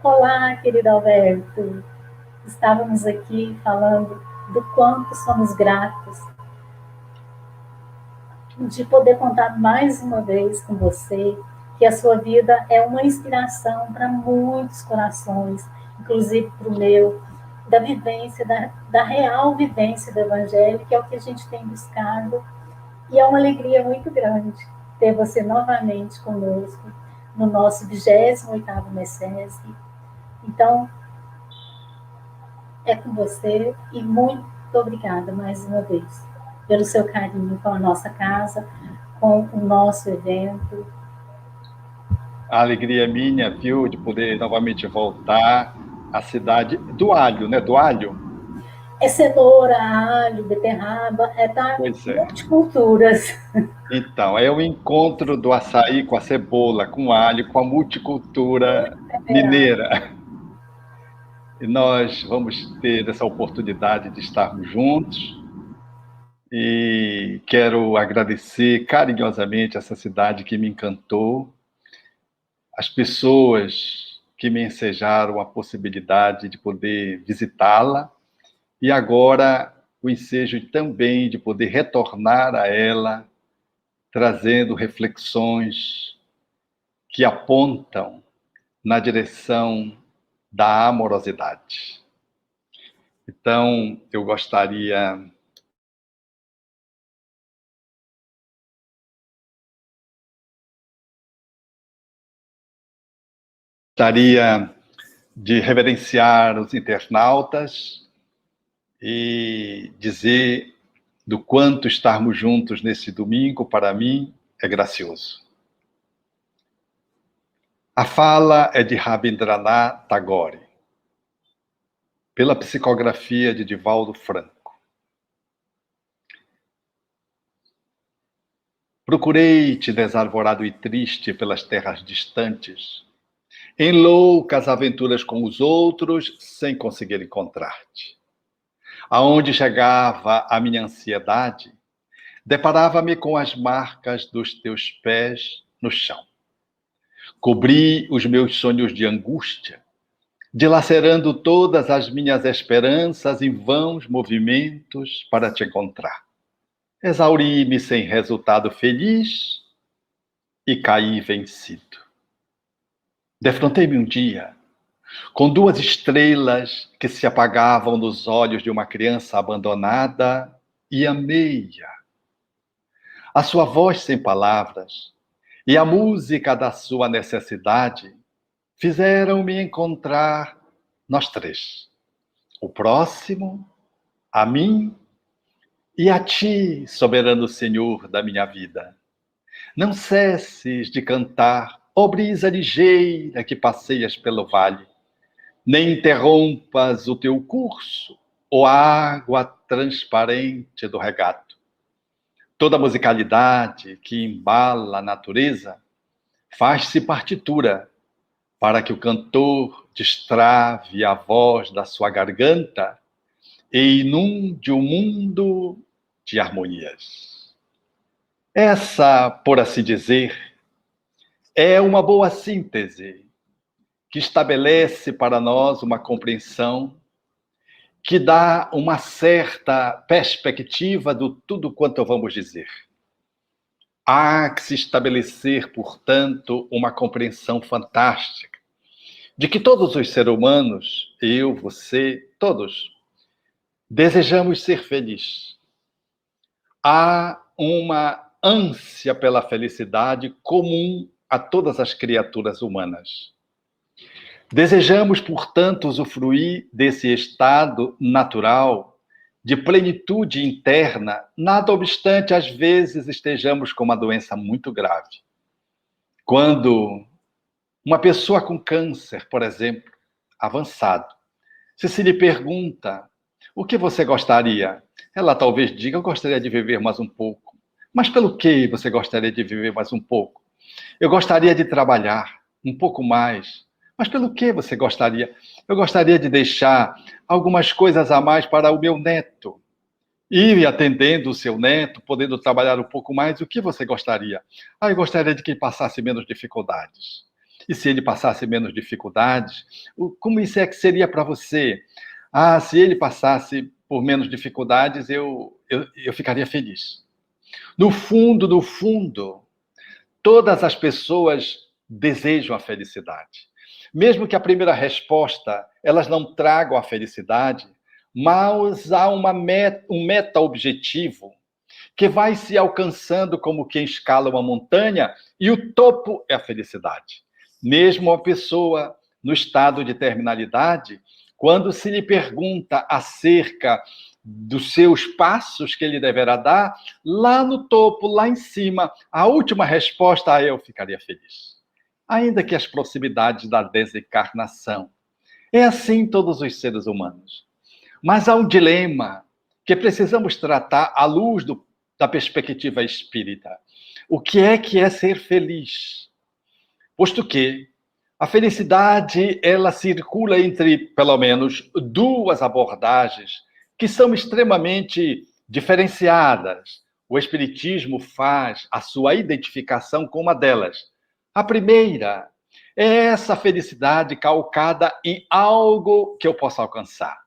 Olá, querido Alberto. Estávamos aqui falando do quanto somos gratos de poder contar mais uma vez com você que a sua vida é uma inspiração para muitos corações, inclusive para o meu, da vivência, da real vivência do Evangelho, que é o que a gente tem buscado. E é uma alegria muito grande ter você novamente conosco no nosso 28º MECESC. Então, é com você e muito obrigada mais uma vez pelo seu carinho com a nossa casa, com o nosso evento. A alegria é minha, viu, de poder novamente voltar à cidade do alho, né? Do alho. É cenoura, alho, beterraba, tá Pois é. multiculturas. Então, é o encontro do açaí com a cebola, com o alho, com a multicultura mineira. E nós vamos ter essa oportunidade de estarmos juntos. E quero agradecer carinhosamente essa cidade que me encantou, as pessoas que me ensejaram a possibilidade de poder visitá-la, e agora o ensejo também de poder retornar a ela, trazendo reflexões que apontam na direção da amorosidade. Então, eu gostaria de reverenciar os internautas e dizer do quanto estarmos juntos nesse domingo, para mim, é gracioso. A fala é de Rabindranath Tagore, pela psicografia de Divaldo Franco. Procurei-te desarvorado e triste pelas terras distantes, em loucas aventuras com os outros, sem conseguir encontrar-te. Aonde chegava a minha ansiedade, deparava-me com as marcas dos teus pés no chão. Cobri os meus sonhos de angústia, dilacerando todas as minhas esperanças em vãos movimentos para te encontrar. Exauri-me sem resultado feliz e caí vencido. Defrontei-me um dia com duas estrelas que se apagavam nos olhos de uma criança abandonada e amei-a. A sua voz sem palavras e a música da sua necessidade fizeram-me encontrar nós três. O próximo, a mim e a ti, soberano Senhor da minha vida. Não cesses de cantar, ó brisa ligeira que passeias pelo vale. Nem interrompas o teu curso, ó água transparente do regato. Toda musicalidade que embala a natureza faz-se partitura para que o cantor destrave a voz da sua garganta e inunde o mundo de harmonias. Essa, por assim dizer, é uma boa síntese que estabelece para nós uma compreensão que dá uma certa perspectiva do tudo quanto vamos dizer. Há que se estabelecer, portanto, uma compreensão fantástica de que todos os seres humanos, eu, você, todos, desejamos ser felizes. Há uma ânsia pela felicidade comum a todas as criaturas humanas. Desejamos, portanto, usufruir desse estado natural de plenitude interna, nada obstante, às vezes, estejamos com uma doença muito grave. Quando uma pessoa com câncer, por exemplo, avançado, se lhe pergunta o que você gostaria, ela talvez diga, eu gostaria de viver mais um pouco. Mas pelo que você gostaria de viver mais um pouco? Eu gostaria de trabalhar um pouco mais. Mas pelo que você gostaria? Eu gostaria de deixar algumas coisas a mais para o meu neto. Ir atendendo o seu neto, podendo trabalhar um pouco mais, o que você gostaria? Eu gostaria de que ele passasse menos dificuldades. E se ele passasse menos dificuldades, como isso é que seria para você? Se ele passasse por menos dificuldades, eu ficaria feliz. No fundo, no fundo, todas as pessoas desejam a felicidade. Mesmo que a primeira resposta, elas não tragam a felicidade, mas há um meta-objetivo que vai se alcançando como quem escala uma montanha, e o topo é a felicidade. Mesmo uma pessoa no estado de terminalidade, quando se lhe pergunta acerca dos seus passos que ele deverá dar, lá no topo, lá em cima, a última resposta, eu ficaria feliz. Ainda que as proximidades da desencarnação. É assim todos os seres humanos. Mas há um dilema que precisamos tratar à luz da perspectiva espírita. O que é ser feliz? Posto que a felicidade, ela circula entre, pelo menos, duas abordagens que são extremamente diferenciadas. O Espiritismo faz a sua identificação com uma delas. A primeira é essa felicidade calcada em algo que eu possa alcançar.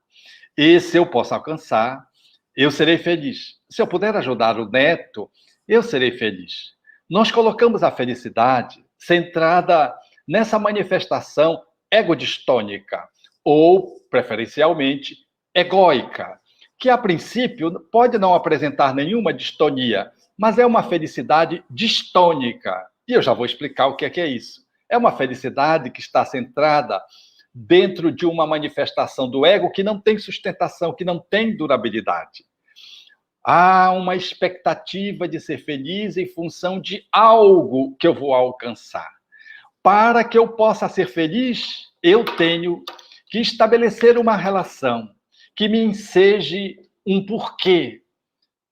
E se eu posso alcançar, eu serei feliz. Se eu puder ajudar o neto, eu serei feliz. Nós colocamos a felicidade centrada nessa manifestação egodistônica, ou, preferencialmente, egóica, que a princípio pode não apresentar nenhuma distonia, mas é uma felicidade distônica. E eu já vou explicar o que é isso. É uma felicidade que está centrada dentro de uma manifestação do ego que não tem sustentação, que não tem durabilidade. Há uma expectativa de ser feliz em função de algo que eu vou alcançar. Para que eu possa ser feliz, eu tenho que estabelecer uma relação que me enseje um porquê.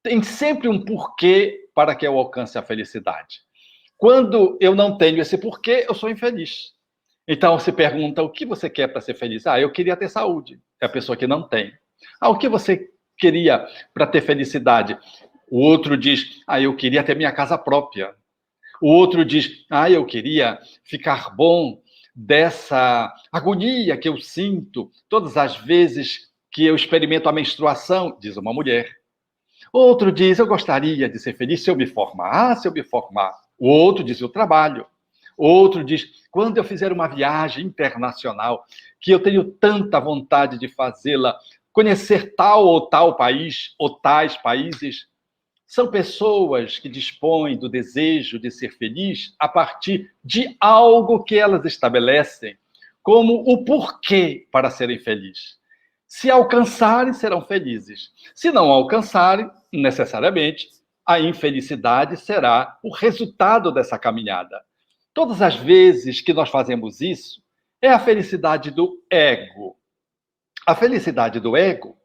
Tem sempre um porquê para que eu alcance a felicidade. Quando eu não tenho esse porquê, eu sou infeliz. Então, se pergunta, o que você quer para ser feliz? Eu queria ter saúde. É a pessoa que não tem. O que você queria para ter felicidade? O outro diz, eu queria ter minha casa própria. O outro diz, eu queria ficar bom dessa agonia que eu sinto todas as vezes que eu experimento a menstruação, diz uma mulher. Outro diz, eu gostaria de ser feliz se eu me formar. Se eu me formar. O outro diz, o trabalho. Outro diz, quando eu fizer uma viagem internacional, que eu tenho tanta vontade de fazê-la, conhecer tal ou tal país, ou tais países. São pessoas que dispõem do desejo de ser feliz a partir de algo que elas estabelecem como o porquê para serem felizes. Se alcançarem, serão felizes. Se não alcançarem, necessariamente, a infelicidade será o resultado dessa caminhada. Todas as vezes que nós fazemos isso, é a felicidade do ego. A felicidade do ego,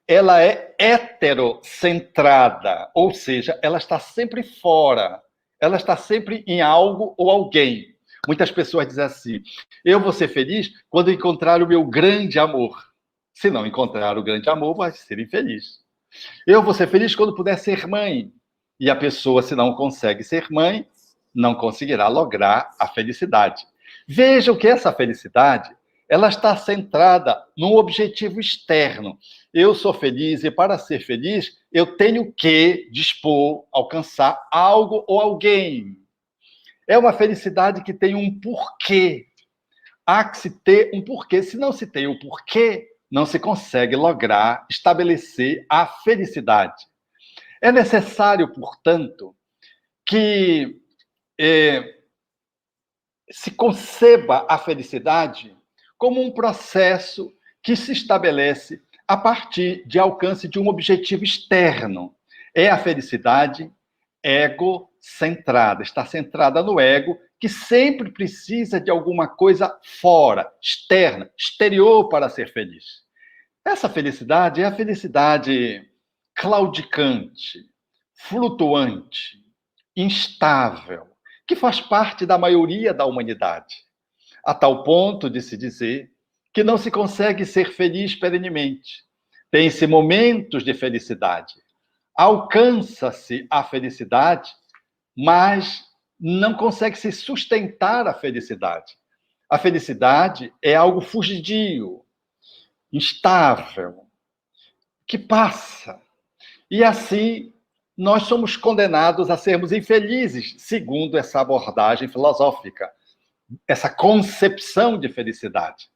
ela é heterocentrada, ou seja, ela está sempre fora, ela está sempre em algo ou alguém. Muitas pessoas dizem assim, eu vou ser feliz quando encontrar o meu grande amor. Se não encontrar o grande amor, vai ser infeliz. Eu vou ser feliz quando puder ser mãe. E a pessoa, se não consegue ser mãe, não conseguirá lograr a felicidade. Vejam que essa felicidade, ela está centrada num objetivo externo. Eu sou feliz e para ser feliz, eu tenho que dispor, alcançar algo ou alguém. É uma felicidade que tem um porquê. Há que se ter um porquê. Se não se tem o porquê, não se consegue lograr, estabelecer a felicidade. É necessário, portanto, que se conceba a felicidade como um processo que se estabelece a partir de alcance de um objetivo externo. É a felicidade egocentrada, está centrada no ego, que sempre precisa de alguma coisa fora, externa, exterior para ser feliz. Essa felicidade é a felicidade claudicante, flutuante, instável, que faz parte da maioria da humanidade, a tal ponto de se dizer que não se consegue ser feliz perenemente. Tem-se momentos de felicidade. Alcança-se a felicidade, mas não consegue se sustentar a felicidade. A felicidade é algo fugidio, instável, que passa. E assim, nós somos condenados a sermos infelizes, segundo essa abordagem filosófica, essa concepção de felicidade.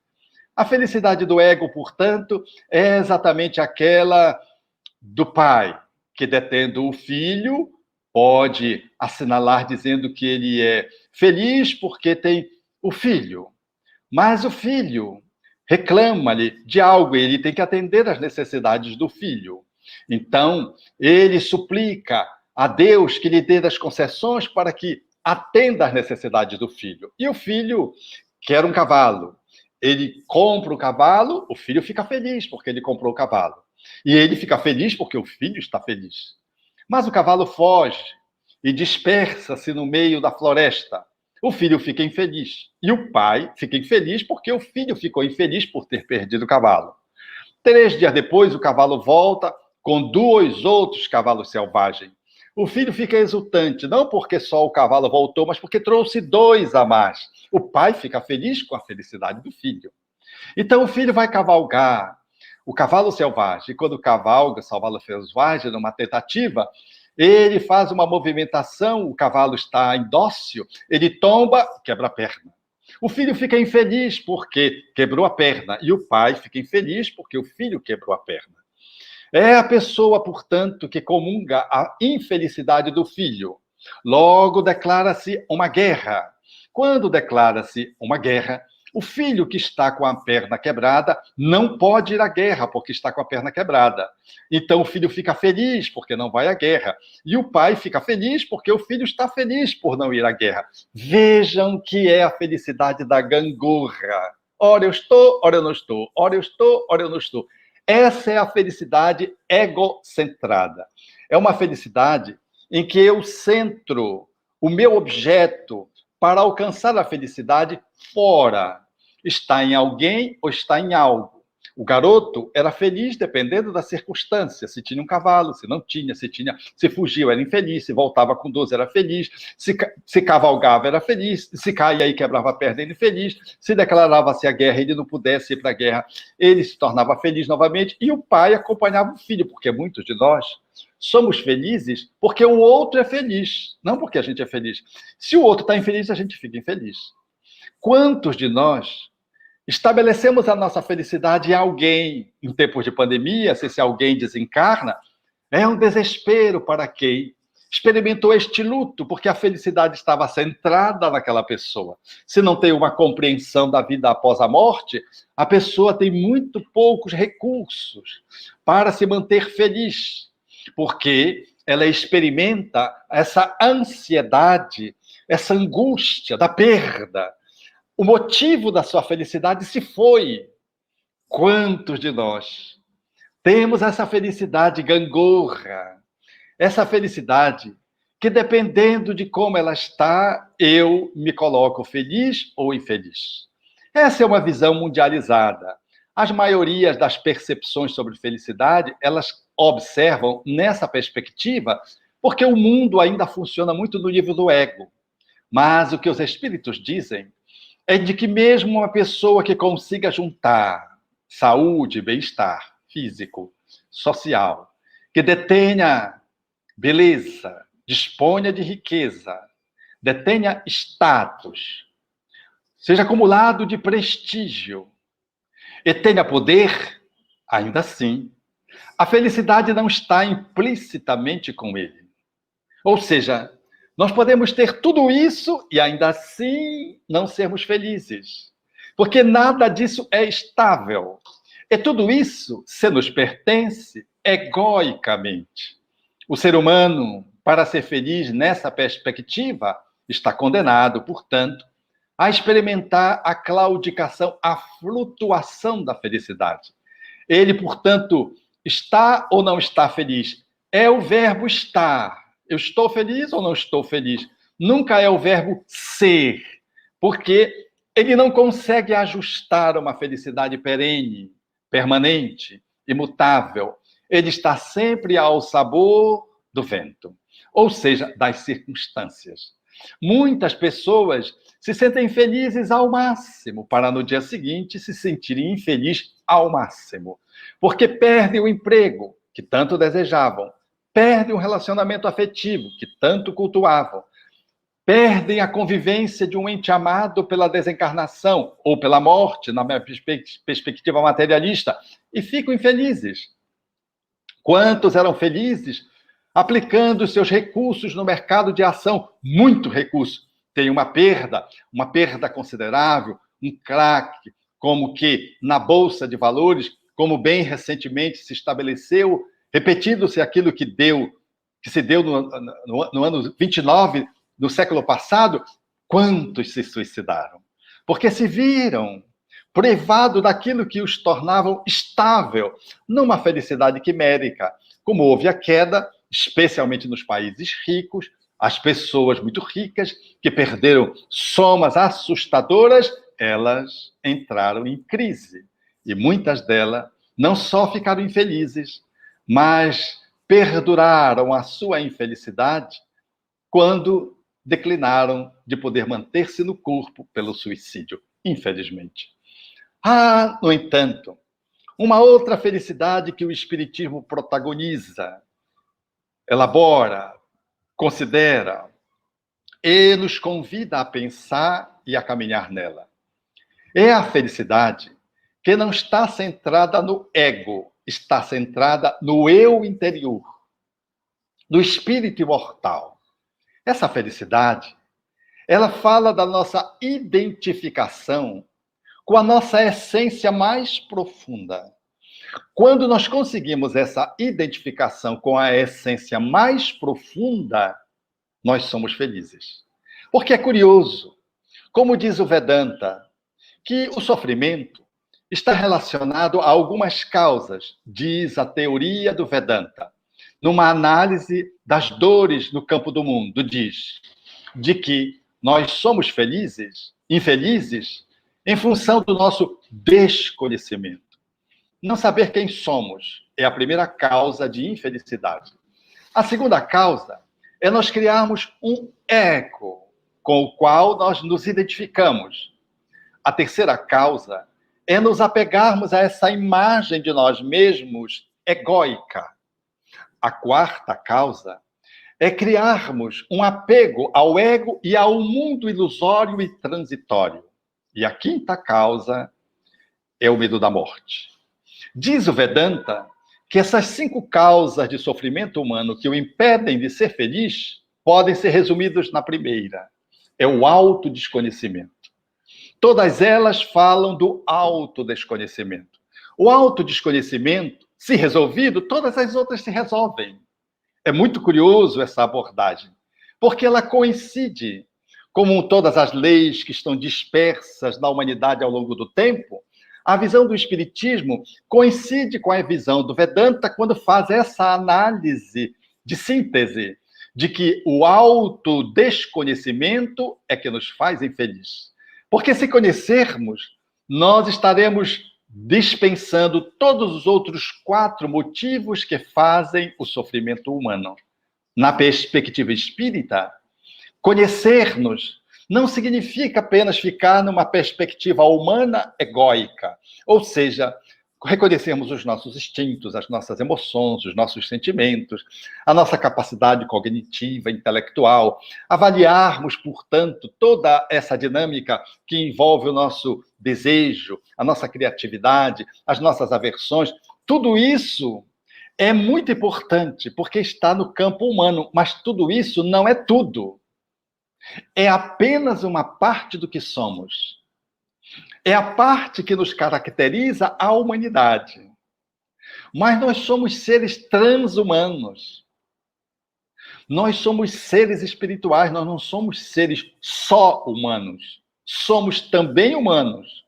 A felicidade do ego, portanto, é exatamente aquela do pai, que detendo o filho, pode assinalar dizendo que ele é feliz porque tem o filho. Mas o filho reclama-lhe de algo, ele tem que atender às necessidades do filho. Então, ele suplica a Deus que lhe dê das concessões para que atenda às necessidades do filho. E o filho quer um cavalo. Ele compra o cavalo, o filho fica feliz porque ele comprou o cavalo. E ele fica feliz porque o filho está feliz. Mas o cavalo foge e dispersa-se no meio da floresta. O filho fica infeliz. E o pai fica infeliz porque o filho ficou infeliz por ter perdido o cavalo. 3 dias depois, o cavalo volta com 2 outros cavalos selvagens. O filho fica exultante, não porque só o cavalo voltou, mas porque trouxe 2 a mais. O pai fica feliz com a felicidade do filho. Então o filho vai cavalgar o cavalo selvagem. E quando cavalga o cavalo selvagem, numa tentativa, ele faz uma movimentação, o cavalo está indócil, ele tomba, quebra a perna. O filho fica infeliz porque quebrou a perna, e o pai fica infeliz porque o filho quebrou a perna. É a pessoa, portanto, que comunga a infelicidade do filho. Logo declara-se uma guerra. Quando declara-se uma guerra, o filho que está com a perna quebrada não pode ir à guerra porque está com a perna quebrada. Então o filho fica feliz porque não vai à guerra. E o pai fica feliz porque o filho está feliz por não ir à guerra. Vejam que é a felicidade da gangorra. Ora eu estou, ora eu não estou. Ora eu estou, ora eu não estou. Essa é a felicidade egocentrada. É uma felicidade em que eu centro o meu objeto para alcançar a felicidade fora. Está em alguém ou está em algo. O garoto era feliz dependendo da circunstância. Se tinha um cavalo, se não tinha, se fugiu, era infeliz, se voltava com 12, era feliz, se cavalgava, era feliz, se caía e quebrava a perna, ele infeliz, se declarava-se a guerra, ele não pudesse ir para a guerra, ele se tornava feliz novamente, e o pai acompanhava o filho, porque muitos de nós somos felizes porque o outro é feliz, não porque a gente é feliz. Se o outro está infeliz, a gente fica infeliz. Quantos de nós estabelecemos a nossa felicidade em alguém em tempos de pandemia? Se esse alguém desencarna, é um desespero para quem experimentou este luto, porque a felicidade estava centrada naquela pessoa. Se não tem uma compreensão da vida após a morte, a pessoa tem muito poucos recursos para se manter feliz, porque ela experimenta essa ansiedade, essa angústia da perda. O motivo da sua felicidade se foi. Quantos de nós temos essa felicidade gangorra? Essa felicidade que, dependendo de como ela está, eu me coloco feliz ou infeliz. Essa é uma visão mundializada. As maiorias das percepções sobre felicidade, elas observam nessa perspectiva, porque o mundo ainda funciona muito no nível do ego. Mas o que os espíritos dizem é de que mesmo uma pessoa que consiga juntar saúde, bem-estar físico, social, que detenha beleza, disponha de riqueza, detenha status, seja acumulado de prestígio e tenha poder, ainda assim, a felicidade não está implicitamente com ele. Ou seja, nós podemos ter tudo isso e ainda assim não sermos felizes. Porque nada disso é estável. E tudo isso se nos pertence egoicamente. O ser humano, para ser feliz nessa perspectiva, está condenado, portanto, a experimentar a claudicação, a flutuação da felicidade. Ele, portanto, está ou não está feliz? É o verbo estar. Eu estou feliz ou não estou feliz? Nunca é o verbo ser, porque ele não consegue ajustar uma felicidade perene, permanente, imutável. Ele está sempre ao sabor do vento, ou seja, das circunstâncias. Muitas pessoas se sentem felizes ao máximo, para no dia seguinte se sentirem infelizes ao máximo. Porque perdem o emprego que tanto desejavam, perdem o relacionamento afetivo que tanto cultuavam, perdem a convivência de um ente amado pela desencarnação ou pela morte, na minha perspectiva materialista, e ficam infelizes. Quantos eram felizes aplicando seus recursos no mercado de ação? Muito recurso. Tem uma perda considerável, um craque, como que na Bolsa de Valores, como bem recentemente se estabeleceu, repetindo-se aquilo que se deu no ano 29 do século passado, quantos se suicidaram? Porque se viram privados daquilo que os tornavam estável, numa felicidade quimérica. Como houve a queda, especialmente nos países ricos, as pessoas muito ricas, que perderam somas assustadoras, elas entraram em crise. E muitas delas não só ficaram infelizes, mas perduraram a sua infelicidade quando declinaram de poder manter-se no corpo pelo suicídio, infelizmente. No entanto, uma outra felicidade que o Espiritismo protagoniza, elabora, considera e nos convida a pensar e a caminhar nela. É a felicidade que não está centrada no ego, está centrada no eu interior, no espírito imortal. Essa felicidade, ela fala da nossa identificação com a nossa essência mais profunda. Quando nós conseguimos essa identificação com a essência mais profunda, nós somos felizes. Porque é curioso, como diz o Vedanta, que o sofrimento está relacionado a algumas causas, diz a teoria do Vedanta. Numa análise das dores no campo do mundo, diz de que nós somos infelizes, em função do nosso desconhecimento. Não saber quem somos é a primeira causa de infelicidade. A segunda causa é nós criarmos um ego com o qual nós nos identificamos. A terceira causa é nos apegarmos a essa imagem de nós mesmos egóica. A quarta causa é criarmos um apego ao ego e ao mundo ilusório e transitório. E a quinta causa é o medo da morte. Diz o Vedanta que essas 5 causas de sofrimento humano que o impedem de ser feliz podem ser resumidas na primeira. É o autodesconhecimento. Todas elas falam do autodesconhecimento. O autodesconhecimento, se resolvido, todas as outras se resolvem. É muito curioso essa abordagem, porque ela coincide, como todas as leis que estão dispersas na humanidade ao longo do tempo, a visão do Espiritismo coincide com a visão do Vedanta quando faz essa análise de síntese de que o autodesconhecimento é que nos faz infelizes. Porque se conhecermos, nós estaremos dispensando todos os outros 4 motivos que fazem o sofrimento humano. Na perspectiva espírita, conhecer-nos não significa apenas ficar numa perspectiva humana egóica, ou seja, reconhecermos os nossos instintos, as nossas emoções, os nossos sentimentos, a nossa capacidade cognitiva, intelectual, avaliarmos, portanto, toda essa dinâmica que envolve o nosso desejo, a nossa criatividade, as nossas aversões. Tudo isso é muito importante, porque está no campo humano, mas tudo isso não é tudo. É apenas uma parte do que somos. É a parte que nos caracteriza a humanidade. Mas nós somos seres transhumanos. Nós somos seres espirituais, nós não somos seres só humanos. Somos também humanos,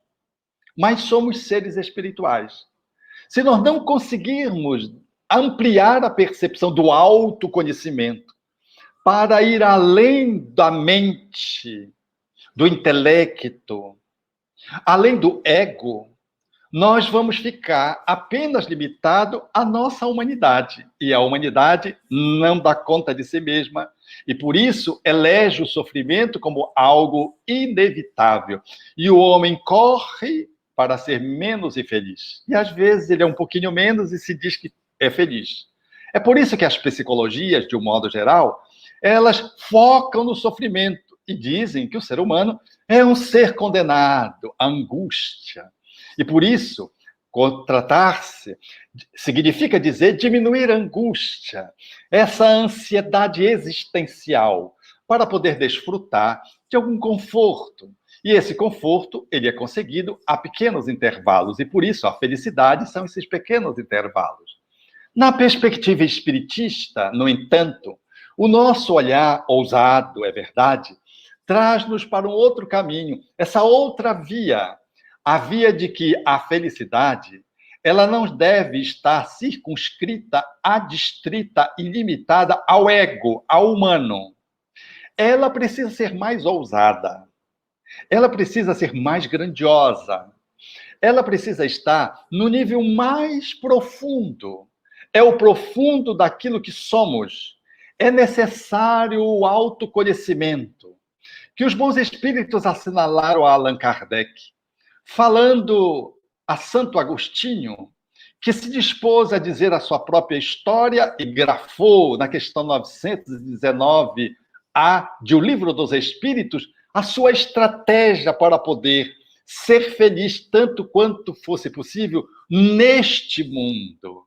mas somos seres espirituais. Se nós não conseguirmos ampliar a percepção do autoconhecimento para ir além da mente, do intelecto, além do ego, nós vamos ficar apenas limitado à nossa humanidade. E a humanidade não dá conta de si mesma. E por isso elege o sofrimento como algo inevitável. E o homem corre para ser menos infeliz. E às vezes ele é um pouquinho menos e se diz que é feliz. É por isso que as psicologias, de um modo geral, elas focam no sofrimento e dizem que o ser humano é um ser condenado à angústia. E por isso, tratar-se significa dizer diminuir a angústia, essa ansiedade existencial, para poder desfrutar de algum conforto. E esse conforto, ele é conseguido a pequenos intervalos, e por isso a felicidade são esses pequenos intervalos. Na perspectiva espiritista, no entanto, o nosso olhar ousado, é verdade, traz-nos para um outro caminho, essa outra via, a via de que a felicidade, ela não deve estar circunscrita, adstrita e limitada ao ego, ao humano. Ela precisa ser mais ousada. Ela precisa ser mais grandiosa. Ela precisa estar no nível mais profundo. É o profundo daquilo que somos. É necessário o autoconhecimento, que os bons espíritos assinalaram a Allan Kardec, falando a Santo Agostinho, que se dispôs a dizer a sua própria história e grafou na questão 919A de O Livro dos Espíritos a sua estratégia para poder ser feliz tanto quanto fosse possível neste mundo,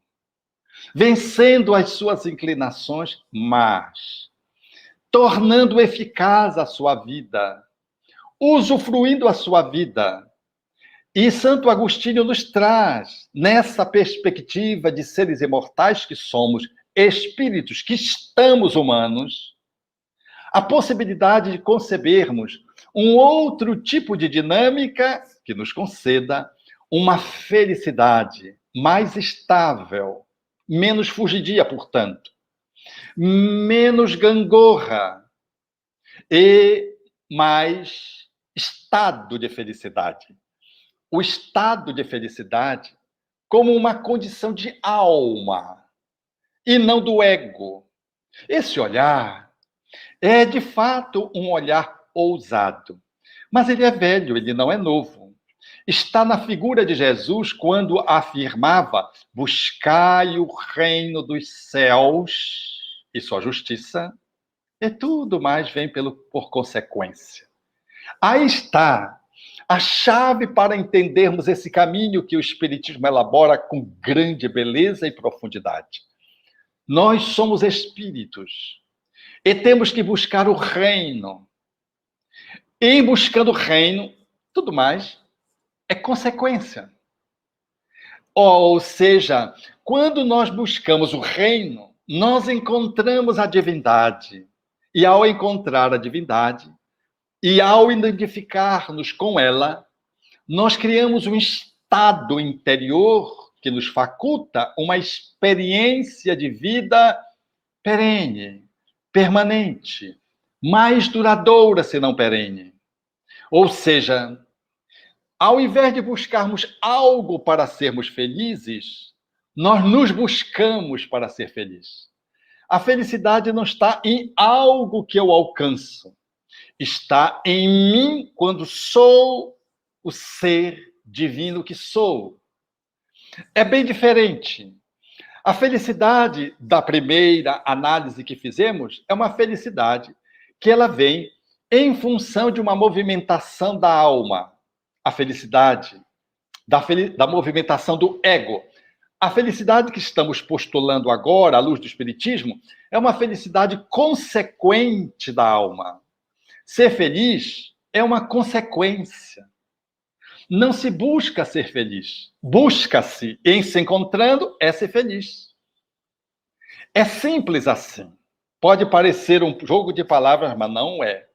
vencendo as suas inclinações, mas tornando eficaz a sua vida, usufruindo a sua vida. E Santo Agostinho nos traz, nessa perspectiva de seres imortais que somos, espíritos que estamos humanos, a possibilidade de concebermos um outro tipo de dinâmica que nos conceda uma felicidade mais estável, menos fugidia, portanto, menos gangorra e mais estado de felicidade. O estado de felicidade como uma condição de alma e não do ego. Esse olhar é, de fato, um olhar ousado. Mas ele é velho, ele não é novo. Está na figura de Jesus quando afirmava: buscai o reino dos céus e sua justiça, e tudo mais vem por consequência. Aí está a chave para entendermos esse caminho que o Espiritismo elabora com grande beleza e profundidade. Nós somos espíritos e temos que buscar o reino. Em buscando o reino, tudo mais é consequência. Ou seja, quando nós buscamos o reino, nós encontramos a divindade. E ao encontrar a divindade, e ao identificar-nos com ela, nós criamos um estado interior que nos faculta uma experiência de vida perene, permanente, mais duradoura, se não perene. Ou seja, ao invés de buscarmos algo para sermos felizes, nós nos buscamos para ser feliz. A felicidade não está em algo que eu alcanço. Está em mim quando sou o ser divino que sou. É bem diferente. A felicidade da primeira análise que fizemos é uma felicidade que ela vem em função de uma movimentação da alma. A felicidade da movimentação do ego. A felicidade que estamos postulando agora, à luz do Espiritismo, é uma felicidade consequente da alma. Ser feliz é uma consequência. Não se busca ser feliz. Busca-se, em se encontrando, é ser feliz. É simples assim. Pode parecer um jogo de palavras, mas não é.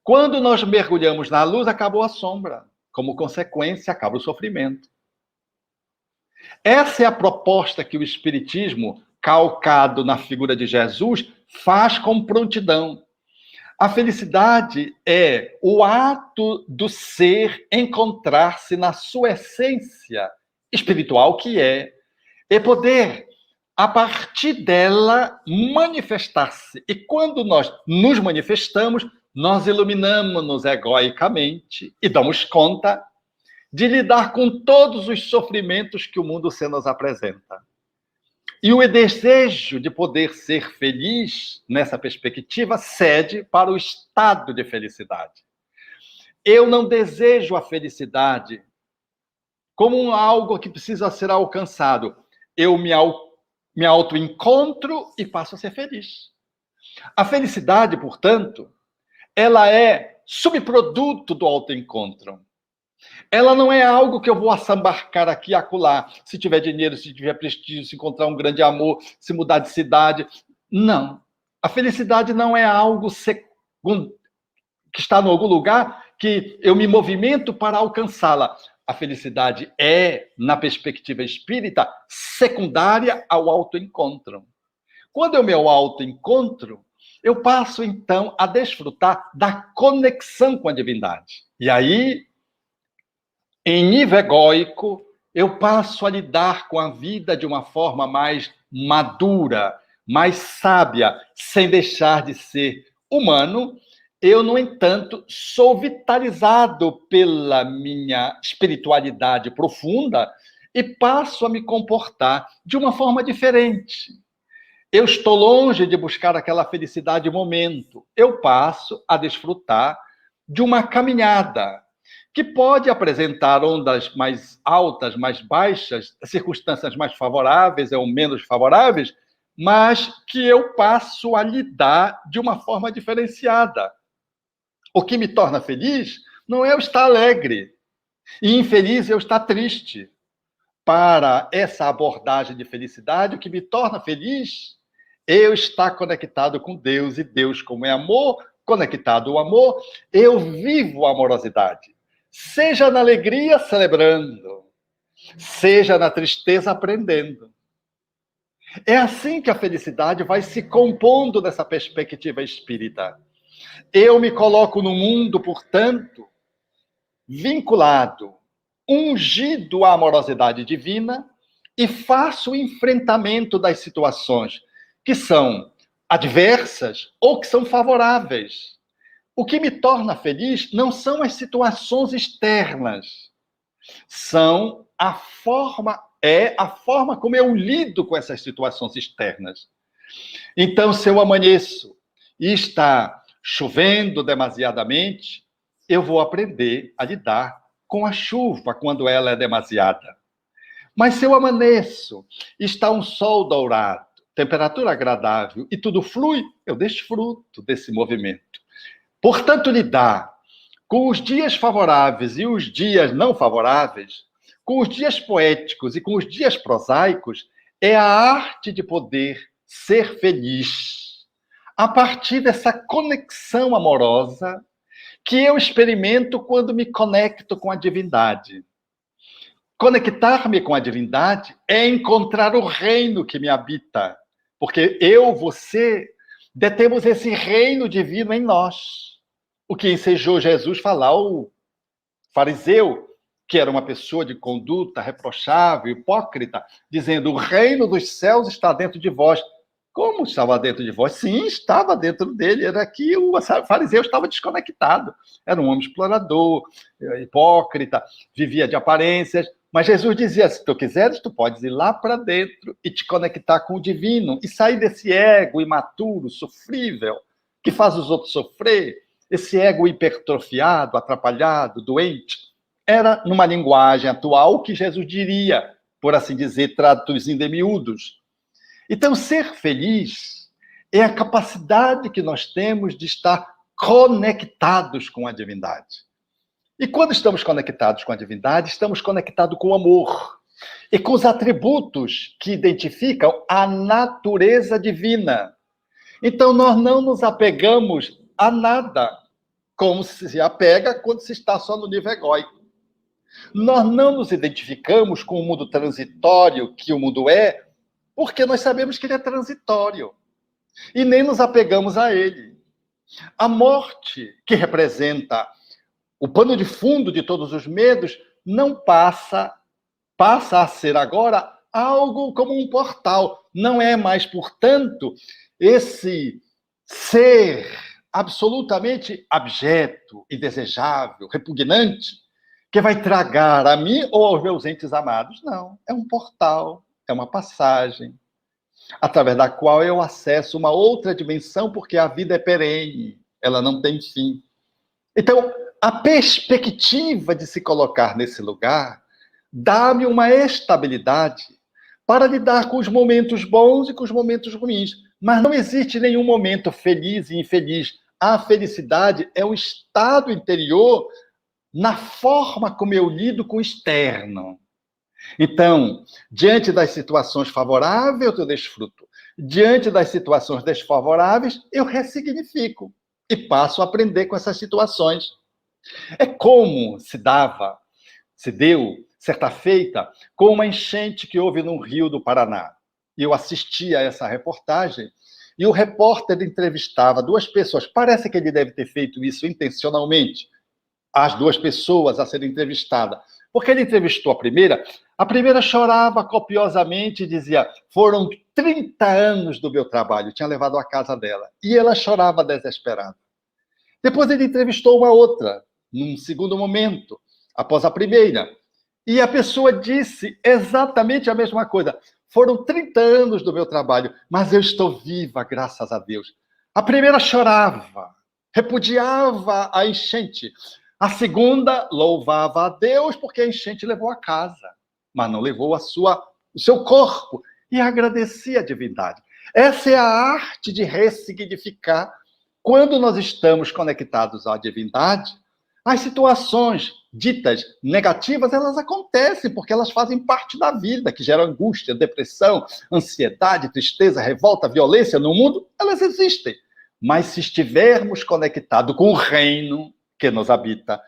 Quando nós mergulhamos na luz, acabou a sombra. Como consequência, acaba o sofrimento. Essa é a proposta que o Espiritismo, calcado na figura de Jesus, faz com prontidão. A felicidade é o ato do ser encontrar-se na sua essência espiritual, que é poder, a partir dela, manifestar-se. E quando nós nos manifestamos, nós iluminamos-nos egoicamente e damos conta de lidar com todos os sofrimentos que o mundo se nos apresenta. E o desejo de poder ser feliz, nessa perspectiva, cede para o estado de felicidade. Eu não desejo a felicidade como algo que precisa ser alcançado. Eu me auto-encontro e passo a ser feliz. A felicidade, portanto, ela é subproduto do autoencontro. Ela não é algo que eu vou assambarcar aqui e acolá. Se tiver dinheiro, se tiver prestígio, se encontrar um grande amor, se mudar de cidade. Não. A felicidade não é algo que está em algum lugar que eu me movimento para alcançá-la. A felicidade é, na perspectiva espírita, secundária ao autoencontro. Quando eu me autoencontro, eu passo, então, a desfrutar da conexão com a divindade. E aí, em nível egóico, eu passo a lidar com a vida de uma forma mais madura, mais sábia, sem deixar de ser humano. Eu, no entanto, sou vitalizado pela minha espiritualidade profunda e passo a me comportar de uma forma diferente. Eu estou longe de buscar aquela felicidade momento. Eu passo a desfrutar de uma caminhada que pode apresentar ondas mais altas, mais baixas, circunstâncias mais favoráveis ou menos favoráveis, mas que eu passo a lidar de uma forma diferenciada. O que me torna feliz não é eu estar alegre, e infeliz eu estar triste. Para essa abordagem de felicidade, o que me torna feliz é eu estar conectado com Deus, e Deus, como é amor, conectado ao amor, eu vivo a amorosidade. Seja na alegria, celebrando, seja na tristeza, aprendendo. É assim que a felicidade vai se compondo nessa perspectiva espírita. Eu me coloco no mundo, portanto, vinculado, ungido à amorosidade divina, e faço o enfrentamento das situações que são adversas ou que são favoráveis. O que me torna feliz não são as situações externas, são a forma como eu lido com essas situações externas. Então, se eu amanheço e está chovendo demasiadamente, eu vou aprender a lidar com a chuva quando ela é demasiada. Mas se eu amanheço, está um sol dourado, temperatura agradável e tudo flui, eu desfruto desse movimento. Portanto, lidar com os dias favoráveis e os dias não favoráveis, com os dias poéticos e com os dias prosaicos, é a arte de poder ser feliz a partir dessa conexão amorosa que eu experimento quando me conecto com a divindade. Conectar-me com a divindade é encontrar o reino que me habita, porque eu, você, detemos esse reino divino em nós. O que ensejou Jesus falar ao fariseu, que era uma pessoa de conduta reprochável, hipócrita, dizendo: o reino dos céus está dentro de vós. Como estava dentro de vós? Sim, estava dentro dele. Era que o fariseu estava desconectado. Era um homem explorador, hipócrita, vivia de aparências. Mas Jesus dizia: se tu quiseres, tu podes ir lá para dentro e te conectar com o divino e sair desse ego imaturo, sofrível, que faz os outros sofrer, esse ego hipertrofiado, atrapalhado, doente. Era, numa linguagem atual, o que Jesus diria, por assim dizer, traduzindo em miúdos. Então, ser feliz é a capacidade que nós temos de estar conectados com a divindade. E quando estamos conectados com a divindade, estamos conectados com o amor e com os atributos que identificam a natureza divina. Então, nós não nos apegamos a nada, como se apega quando se está só no nível egóico. Nós não nos identificamos com o mundo transitório que o mundo é, porque nós sabemos que ele é transitório. E nem nos apegamos a ele. A morte, que representa o pano de fundo de todos os medos, não passa a ser agora algo como um portal. Não é mais, portanto, esse ser absolutamente abjeto, indesejável, repugnante, que vai tragar a mim ou aos meus entes amados. Não, é um portal, é uma passagem, através da qual eu acesso uma outra dimensão, porque a vida é perene, ela não tem fim. Então, a perspectiva de se colocar nesse lugar dá-me uma estabilidade para lidar com os momentos bons e com os momentos ruins. Mas não existe nenhum momento feliz e infeliz. A felicidade é um estado interior na forma como eu lido com o externo. Então, diante das situações favoráveis, eu desfruto. Diante das situações desfavoráveis, eu ressignifico e passo a aprender com essas situações. É como se deu, certa feita, com uma enchente que houve no Rio do Paraná. E eu assisti a essa reportagem, e o repórter entrevistava duas pessoas. Parece que ele deve ter feito isso intencionalmente, as duas pessoas a serem entrevistadas. Porque ele entrevistou a primeira chorava copiosamente e dizia: foram 30 anos do meu trabalho, tinha levado à casa dela. E ela chorava desesperada. Depois ele entrevistou uma outra, num segundo momento, após a primeira. E a pessoa disse exatamente a mesma coisa. Foram 30 anos do meu trabalho, mas eu estou viva, graças a Deus. A primeira chorava, repudiava a enchente. A segunda louvava a Deus porque a enchente levou a casa, mas não levou o seu corpo, e agradecia a divindade. Essa é a arte de ressignificar. Quando nós estamos conectados à divindade, as situações ditas negativas, elas acontecem porque elas fazem parte da vida, que geram angústia, depressão, ansiedade, tristeza, revolta, violência no mundo, elas existem. Mas se estivermos conectados com o reino que nos habita,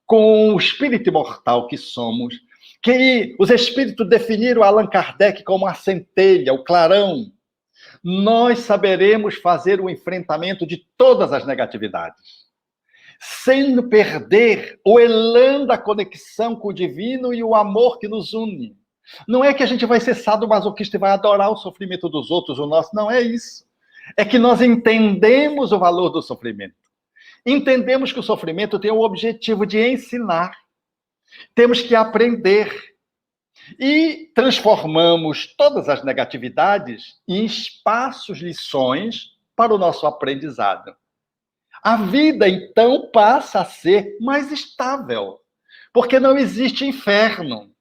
com o espírito imortal que somos, que os espíritos definiram Allan Kardec como a centelha, o clarão, nós saberemos fazer o enfrentamento de todas as negatividades, sem perder o elan da conexão com o divino e o amor que nos une. Não é que a gente vai ser sadomasoquista e vai adorar o sofrimento dos outros, o nosso, não é isso. É que nós entendemos o valor do sofrimento. Entendemos que o sofrimento tem o objetivo de ensinar. Temos que aprender. E transformamos todas as negatividades em espaços, lições para o nosso aprendizado. A vida, então, passa a ser mais estável, porque não existe inferno.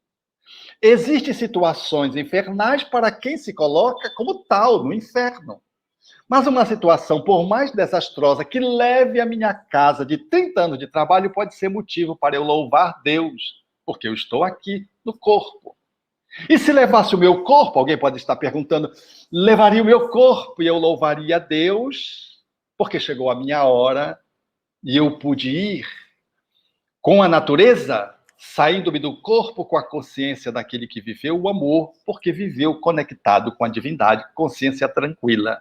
Existem situações infernais para quem se coloca como tal, no inferno. Mas uma situação, por mais desastrosa, que leve a minha casa de 30 anos de trabalho, pode ser motivo para eu louvar Deus, porque eu estou aqui no corpo. E se levasse o meu corpo, alguém pode estar perguntando, levaria o meu corpo e eu louvaria a Deus, porque chegou a minha hora e eu pude ir com a natureza, saindo-me do corpo com a consciência daquele que viveu o amor, porque viveu conectado com a divindade, consciência tranquila,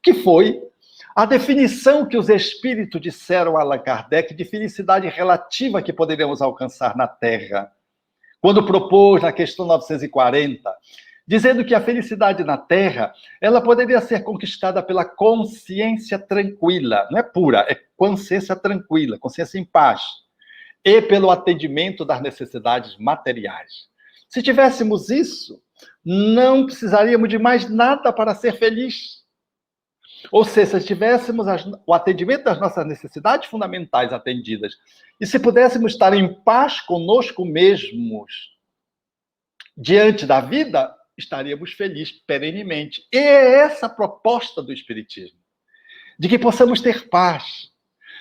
que foi a definição que os espíritos disseram a Allan Kardec de felicidade relativa que poderíamos alcançar na Terra, quando propôs na questão 940, dizendo que a felicidade na Terra, ela poderia ser conquistada pela consciência tranquila, não é pura, é consciência tranquila, consciência em paz, e pelo atendimento das necessidades materiais. Se tivéssemos isso, não precisaríamos de mais nada para ser feliz. Ou seja, se tivéssemos o atendimento das nossas necessidades fundamentais atendidas, e se pudéssemos estar em paz conosco mesmos, diante da vida, estaríamos felizes perenemente. E é essa a proposta do Espiritismo, de que possamos ter paz.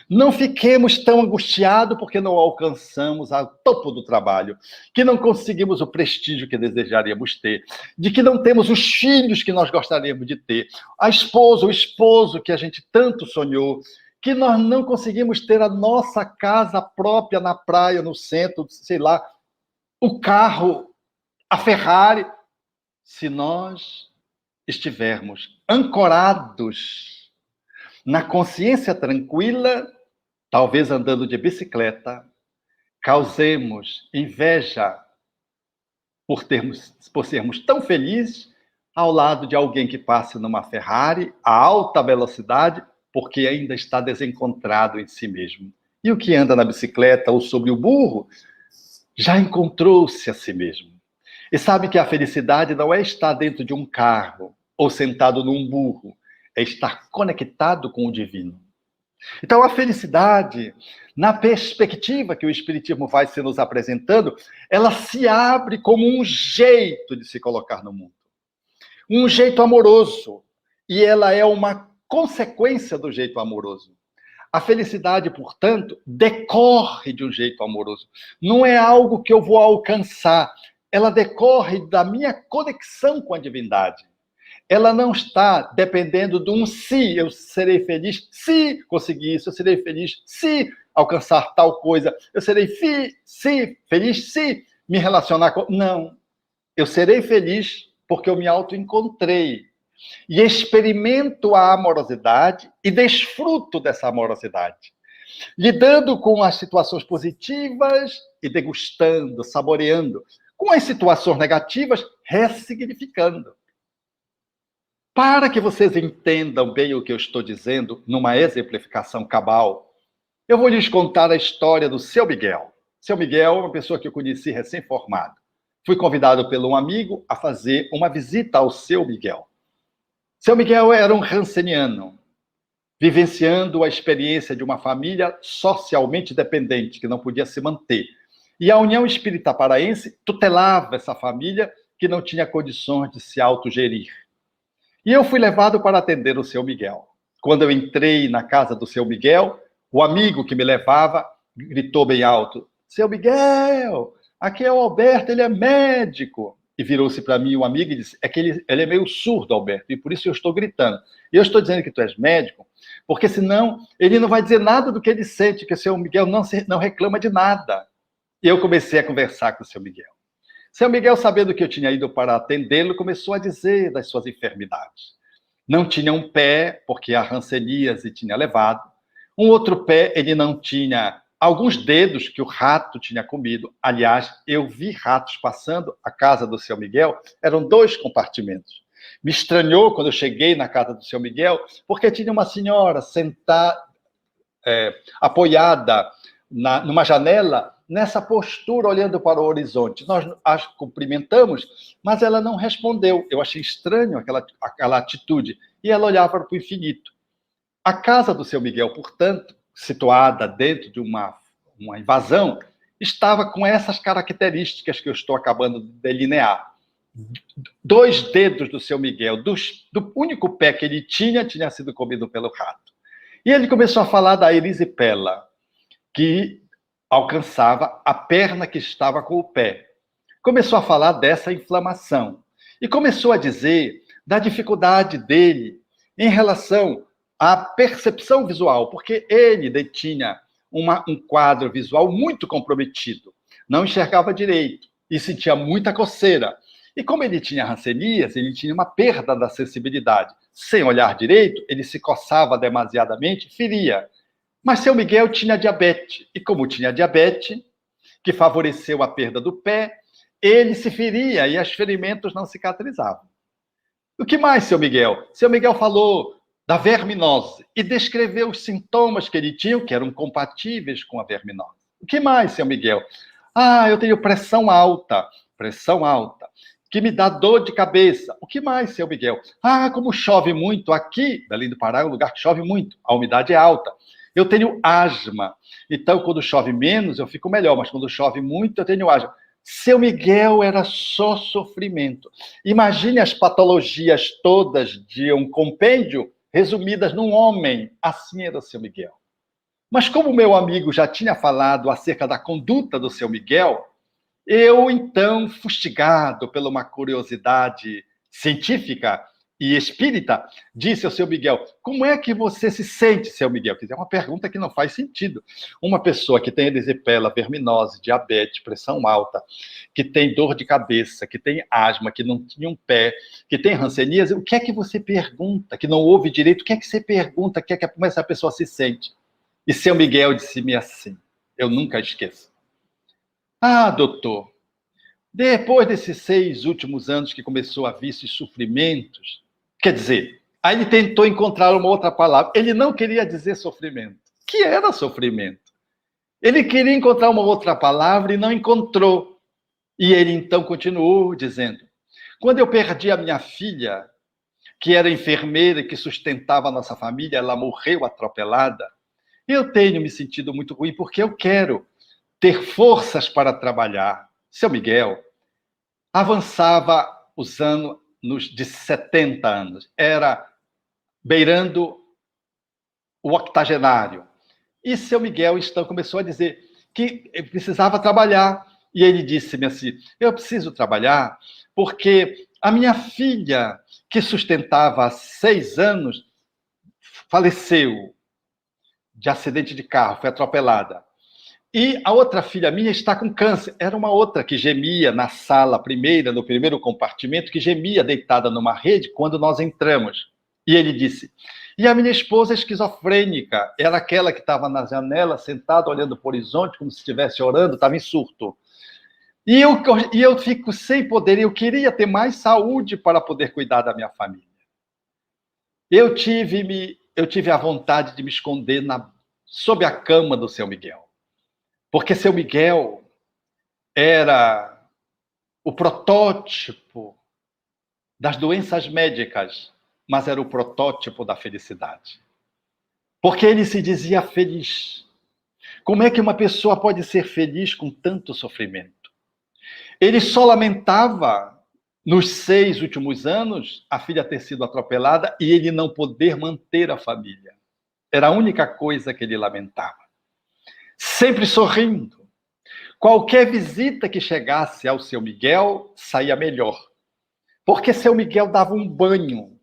Não fiquemos tão angustiados porque não alcançamos o topo do trabalho, que não conseguimos o prestígio que desejaríamos ter, de que não temos os filhos que nós gostaríamos de ter, a esposa, o esposo que a gente tanto sonhou, que nós não conseguimos ter a nossa casa própria na praia, no centro, sei lá, o carro, a Ferrari, se nós estivermos ancorados na consciência tranquila, talvez andando de bicicleta, causemos inveja por sermos tão felizes ao lado de alguém que passe numa Ferrari a alta velocidade, porque ainda está desencontrado em si mesmo. E o que anda na bicicleta ou sobre o burro já encontrou-se a si mesmo. E sabe que a felicidade não é estar dentro de um carro ou sentado num burro, é estar conectado com o divino. Então, a felicidade, na perspectiva que o Espiritismo vai se nos apresentando, ela se abre como um jeito de se colocar no mundo. Um jeito amoroso. E ela é uma consequência do jeito amoroso. A felicidade, portanto, decorre de um jeito amoroso. Não é algo que eu vou alcançar. Ela decorre da minha conexão com a divindade. Ela não está dependendo de um se eu serei feliz, se conseguir isso, eu serei feliz, se alcançar tal coisa, eu serei feliz, se me relacionar com... Não, eu serei feliz porque eu me autoencontrei e experimento a amorosidade e desfruto dessa amorosidade, lidando com as situações positivas e degustando, saboreando, com as situações negativas, ressignificando. Para que vocês entendam bem o que eu estou dizendo, numa exemplificação cabal, eu vou lhes contar a história do Seu Miguel. Seu Miguel é uma pessoa que eu conheci recém-formado. Fui convidado por um amigo a fazer uma visita ao Seu Miguel. Seu Miguel era um ranceniano, vivenciando a experiência de uma família socialmente dependente, que não podia se manter. E a União Espírita Paraense tutelava essa família que não tinha condições de se autogerir. E eu fui levado para atender o Seu Miguel. Quando eu entrei na casa do Seu Miguel, o amigo que me levava gritou bem alto: Seu Miguel, aqui é o Alberto, ele é médico. E virou-se para mim o amigo e disse: é que ele é meio surdo, Alberto, e por isso eu estou gritando. E eu estou dizendo que tu és médico, porque senão ele não vai dizer nada do que ele sente, que o Seu Miguel não reclama de nada. E eu comecei a conversar com o Seu Miguel. Seu Miguel, sabendo que eu tinha ido para atendê-lo, começou a dizer das suas enfermidades. Não tinha um pé, porque a ranceníase tinha levado. Um outro pé, ele não tinha alguns dedos que o rato tinha comido. Aliás, eu vi ratos passando a casa do Seu Miguel, eram 2 compartimentos. Me estranhou quando eu cheguei na casa do Seu Miguel, porque tinha uma senhora sentada, apoiada numa janela, nessa postura, olhando para o horizonte. Nós a cumprimentamos, mas ela não respondeu. Eu achei estranho aquela atitude. E ela olhava para o infinito. A casa do Seu Miguel, portanto, situada dentro de uma invasão, estava com essas características que eu estou acabando de delinear. 2 dedos do Seu Miguel, do único pé que ele tinha sido comido pelo rato. E ele começou a falar da erisipela, que alcançava a perna que estava com o pé. Começou a falar dessa inflamação. E começou a dizer da dificuldade dele em relação à percepção visual, porque ele detinha um quadro visual muito comprometido. Não enxergava direito e sentia muita coceira. E como ele tinha ranceníase, ele tinha uma perda da sensibilidade. Sem olhar direito, ele se coçava demasiadamente, feria. Mas Seu Miguel tinha diabetes, e como tinha diabetes, que favoreceu a perda do pé, ele se feria e os ferimentos não cicatrizavam. O que mais, Seu Miguel? Seu Miguel falou da verminose e descreveu os sintomas que ele tinha, que eram compatíveis com a verminose. O que mais, Seu Miguel? Eu tenho pressão alta, que me dá dor de cabeça. O que mais, Seu Miguel? Como chove muito aqui, Belém do Pará é um lugar que chove muito, a umidade é alta. Eu tenho asma, então quando chove menos eu fico melhor, mas quando chove muito eu tenho asma. Seu Miguel era só sofrimento. Imagine as patologias todas de um compêndio resumidas num homem. Assim era Seu Miguel. Mas como meu amigo já tinha falado acerca da conduta do Seu Miguel, eu então, fustigado pela uma curiosidade científica, e espírita, disse ao seu Miguel: como é que você se sente, seu Miguel? Quer dizer, é uma pergunta que não faz sentido. Uma pessoa que tem erisipela, verminose, diabetes, pressão alta, que tem dor de cabeça, que tem asma, que não tinha um pé, que tem hanseníase, o que é que você pergunta? Que não ouve direito, o que é que você pergunta? Como essa pessoa se sente? E seu Miguel disse-me assim, eu nunca esqueço: ah, doutor, depois desses 6 últimos anos que começou a vir esses sofrimentos, quer dizer, aí ele tentou encontrar uma outra palavra. Ele não queria dizer sofrimento, que era sofrimento. Ele queria encontrar uma outra palavra e não encontrou. E ele então continuou dizendo: quando eu perdi a minha filha, que era enfermeira e que sustentava a nossa família, ela morreu atropelada, eu tenho me sentido muito ruim porque eu quero ter forças para trabalhar. Seu Miguel avançava os anos de 70 anos, era beirando o octogenário. E seu Miguel, então, começou a dizer que precisava trabalhar. E ele disse-me assim: eu preciso trabalhar porque a minha filha, que sustentava há 6 anos, faleceu de acidente de carro, foi atropelada. E a outra filha minha está com câncer. Era uma outra que gemia na sala primeira, no primeiro compartimento, que gemia deitada numa rede quando nós entramos. E ele disse: e a minha esposa é esquizofrênica, era aquela que estava na janela, sentada, olhando para o horizonte, como se estivesse orando, estava em surto. E eu fico sem poder, eu queria ter mais saúde para poder cuidar da minha família. Eu tive a vontade de me esconder sob a cama do seu Miguel. Porque seu Miguel era o protótipo das doenças médicas, mas era o protótipo da felicidade. Porque ele se dizia feliz. Como é que uma pessoa pode ser feliz com tanto sofrimento? Ele só lamentava, nos 6 últimos anos, a filha ter sido atropelada e ele não poder manter a família. Era a única coisa que ele lamentava. Sempre sorrindo. Qualquer visita que chegasse ao seu Miguel saía melhor. Porque seu Miguel dava um banho.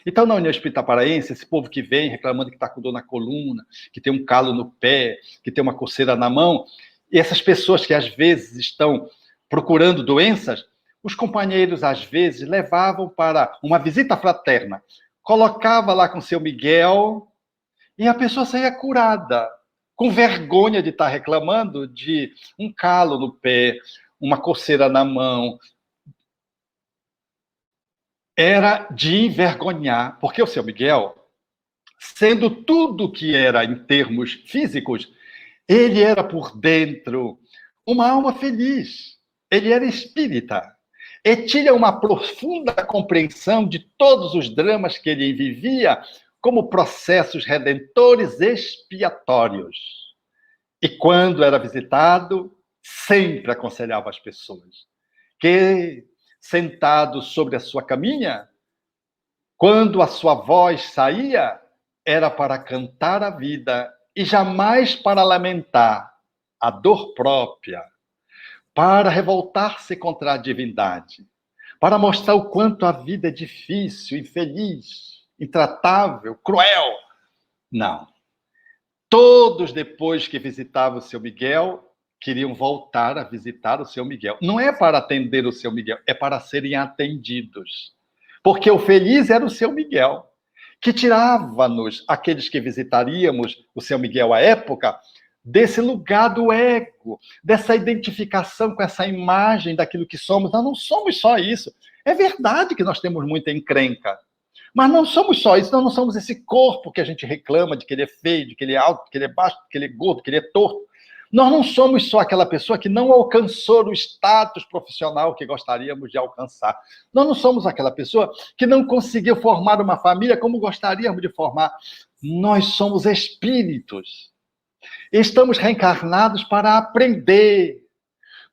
Então, na União Espírita Paraense, esse povo que vem reclamando que está com dor na coluna, que tem um calo no pé, que tem uma coceira na mão, e essas pessoas que às vezes estão procurando doenças, os companheiros às vezes levavam para uma visita fraterna, colocava lá com seu Miguel e a pessoa saía curada, com vergonha de estar reclamando de um calo no pé, uma coceira na mão. Era de envergonhar, porque o seu Miguel, sendo tudo que era em termos físicos, ele era por dentro uma alma feliz. Ele era espírita. E tinha uma profunda compreensão de todos os dramas que ele vivia como processos redentores expiatórios. E quando era visitado, sempre aconselhava as pessoas que, sentado sobre a sua caminha, quando a sua voz saía, era para cantar a vida e jamais para lamentar a dor própria, para revoltar-se contra a divindade, para mostrar o quanto a vida é difícil, infeliz, intratável, cruel. Não. Todos, depois que visitavam o seu Miguel, queriam voltar a visitar o seu Miguel. Não é para atender o seu Miguel, é para serem atendidos. Porque o feliz era o seu Miguel, que tirava-nos, aqueles que visitaríamos o seu Miguel à época, desse lugar do ego, dessa identificação com essa imagem daquilo que somos. Nós não somos só isso. É verdade que nós temos muita encrenca, mas não somos só isso, nós não somos esse corpo que a gente reclama de que ele é feio, de que ele é alto, de que ele é baixo, de que ele é gordo, de que ele é torto. Nós não somos só aquela pessoa que não alcançou o status profissional que gostaríamos de alcançar. Nós não somos aquela pessoa que não conseguiu formar uma família como gostaríamos de formar. Nós somos espíritos. Estamos reencarnados para aprender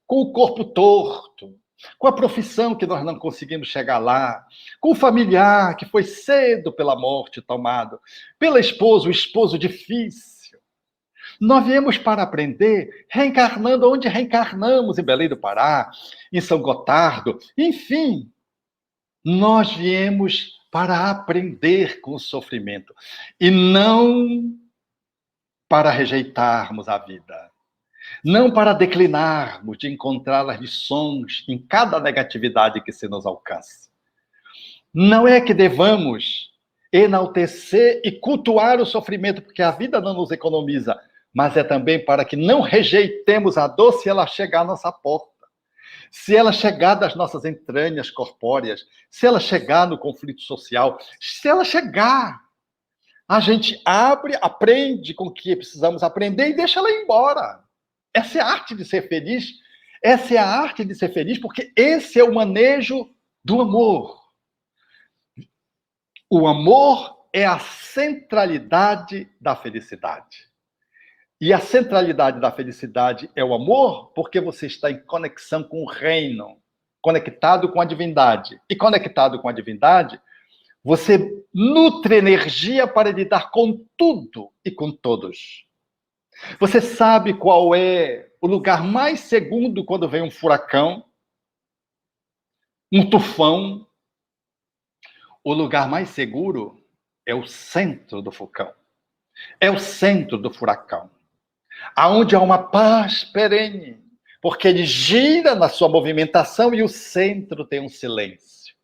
com o corpo torto, com a profissão que nós não conseguimos chegar lá, com o familiar que foi cedo pela morte tomado, pela esposa, o esposo difícil. Nós viemos para aprender reencarnando onde reencarnamos, em Belém do Pará, em São Gotardo, enfim. Nós viemos para aprender com o sofrimento e não para rejeitarmos a vida, não para declinarmos de encontrar as lições em cada negatividade que se nos alcance. Não é que devamos enaltecer e cultuar o sofrimento, porque a vida não nos economiza, mas é também para que não rejeitemos a dor se ela chegar à nossa porta. Se ela chegar das nossas entranhas corpóreas, se ela chegar no conflito social, se ela chegar, a gente abre, aprende com o que precisamos aprender e deixa ela ir embora. Essa é a arte de ser feliz. Essa é a arte de ser feliz, porque esse é o manejo do amor. O amor é a centralidade da felicidade. E a centralidade da felicidade é o amor, porque você está em conexão com o reino, conectado com a divindade. E conectado com a divindade, você nutre energia para lidar com tudo e com todos. Você sabe qual é o lugar mais seguro quando vem um furacão, um tufão? O lugar mais seguro é o centro do vulcão. É o centro do furacão. Aonde há uma paz perene, porque ele gira na sua movimentação e o centro tem um silêncio.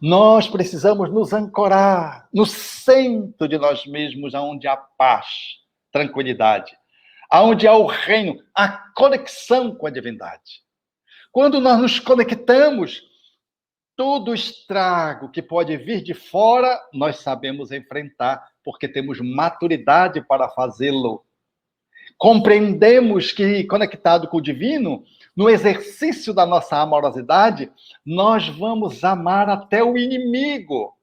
Nós precisamos nos ancorar no centro de nós mesmos, aonde há paz, tranquilidade, aonde há o reino, a conexão com a divindade. Quando nós nos conectamos, todo estrago que pode vir de fora, nós sabemos enfrentar, porque temos maturidade para fazê-lo. Compreendemos que, conectado com o divino, no exercício da nossa amorosidade, nós vamos amar até o inimigo.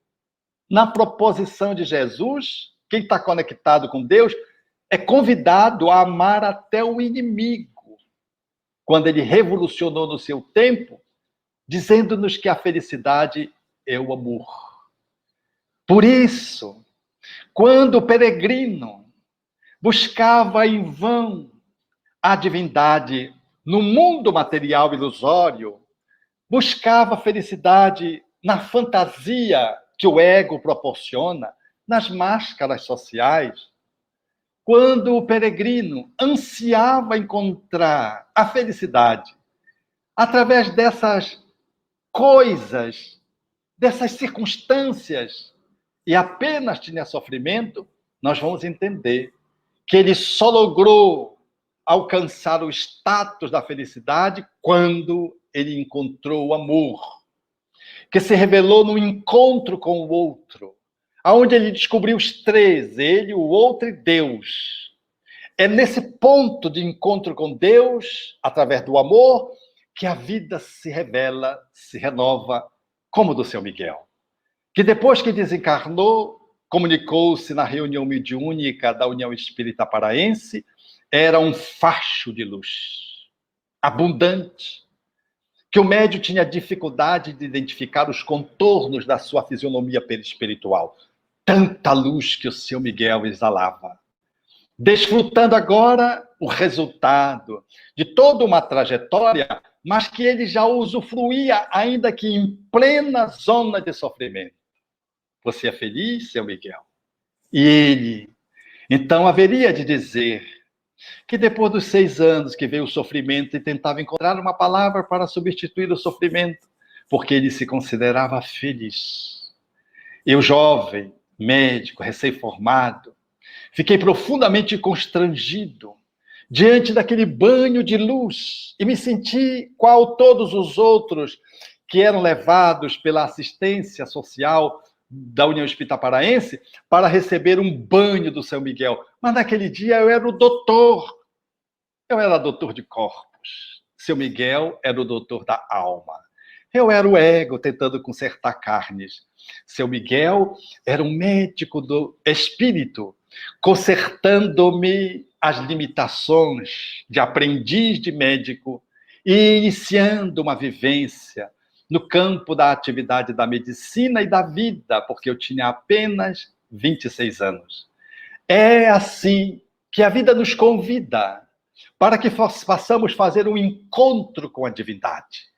Na proposição de Jesus, quem está conectado com Deus é convidado a amar até o inimigo. Quando ele revolucionou no seu tempo, dizendo-nos que a felicidade é o amor. Por isso, quando o peregrino buscava em vão a divindade no mundo material ilusório, buscava felicidade na fantasia que o ego proporciona, nas máscaras sociais, quando o peregrino ansiava encontrar a felicidade através dessas coisas, dessas circunstâncias, e apenas tinha sofrimento, nós vamos entender que ele só logrou alcançar o status da felicidade quando ele encontrou o amor, que se revelou no encontro com o outro, aonde ele descobriu os três, ele, o outro e Deus. É nesse ponto de encontro com Deus, através do amor, que a vida se revela, se renova, como do seu Miguel, que depois que desencarnou, comunicou-se na reunião mediúnica da União Espírita Paraense, era um facho de luz, abundante, que o médium tinha dificuldade de identificar os contornos da sua fisionomia perispiritual. Tanta luz que o seu Miguel exalava. Desfrutando agora o resultado de toda uma trajetória, mas que ele já usufruía, ainda que em plena zona de sofrimento. Você é feliz, seu Miguel? E ele, então, haveria de dizer que depois dos 6 anos que veio o sofrimento e tentava encontrar uma palavra para substituir o sofrimento, porque ele se considerava feliz. Eu, jovem, médico, recém-formado, fiquei profundamente constrangido diante daquele banho de luz e me senti qual todos os outros que eram levados pela assistência social da União Espírita Paraense para receber um banho do seu Miguel. Mas naquele dia eu era o doutor. Eu era doutor de corpos. Seu Miguel era o doutor da alma. Eu era o ego tentando consertar carnes. Seu Miguel era um médico do espírito, consertando-me as limitações de aprendiz de médico e iniciando uma vivência no campo da atividade da medicina e da vida, porque eu tinha apenas 26 anos. É assim que a vida nos convida para que possamos fazer um encontro com a divindade.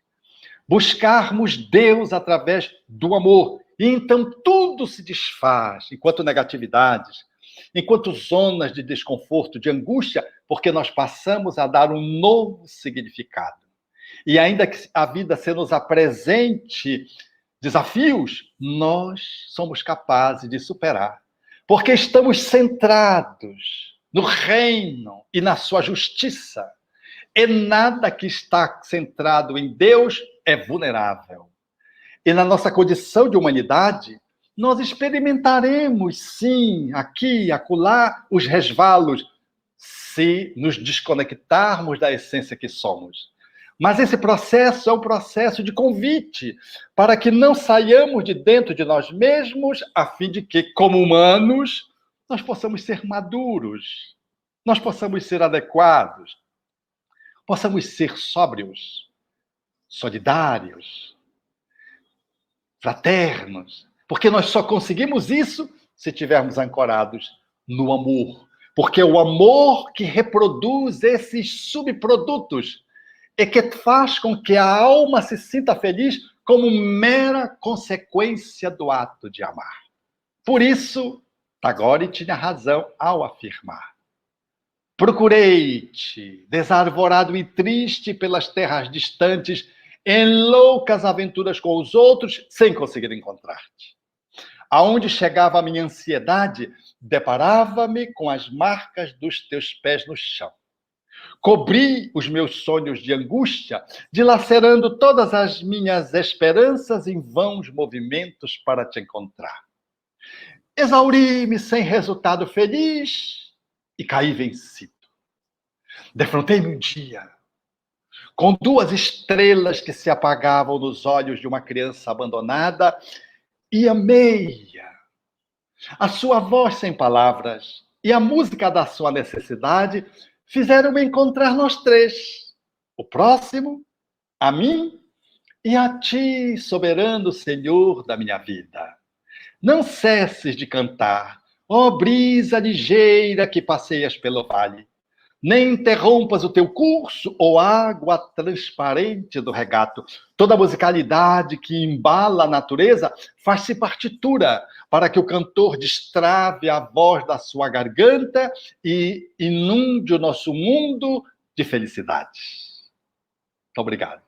Buscarmos Deus através do amor, E então tudo se desfaz, enquanto negatividades, enquanto zonas de desconforto, de angústia, porque nós passamos a dar um novo significado. E ainda que a vida se nos apresente desafios, nós somos capazes de superar, porque estamos centrados no reino e na sua justiça. E nada que está centrado em Deus é vulnerável. E na nossa condição de humanidade, nós experimentaremos, sim, aqui e acolá, os resvalos, se nos desconectarmos da essência que somos. Mas esse processo é um processo de convite para que não saiamos de dentro de nós mesmos, a fim de que, como humanos, nós possamos ser maduros, nós possamos ser adequados, possamos ser sóbrios, solidários, fraternos, porque nós só conseguimos isso se estivermos ancorados no amor, porque é o amor que reproduz esses subprodutos e que faz com que a alma se sinta feliz como mera consequência do ato de amar. Por isso, Tagore tinha razão ao afirmar: procurei-te, desarvorado e triste pelas terras distantes, em loucas aventuras com os outros, sem conseguir encontrar-te. Aonde chegava a minha ansiedade, deparava-me com as marcas dos teus pés no chão. Cobri os meus sonhos de angústia, dilacerando todas as minhas esperanças em vãos movimentos para te encontrar. Exauri-me sem resultado feliz e caí vencido. Defrontei-me um dia, com 2 estrelas que se apagavam nos olhos de uma criança abandonada, e amei-a. A sua voz sem palavras e a música da sua necessidade fizeram-me encontrar nós 3. O próximo, a mim e a ti, soberano Senhor da minha vida. Não cesses de cantar, ó brisa ligeira que passeias pelo vale. Nem interrompas o teu curso, ó água transparente do regato. Toda a musicalidade que embala a natureza faz-se partitura para que o cantor destrave a voz da sua garganta e inunde o nosso mundo de felicidade. Muito obrigado.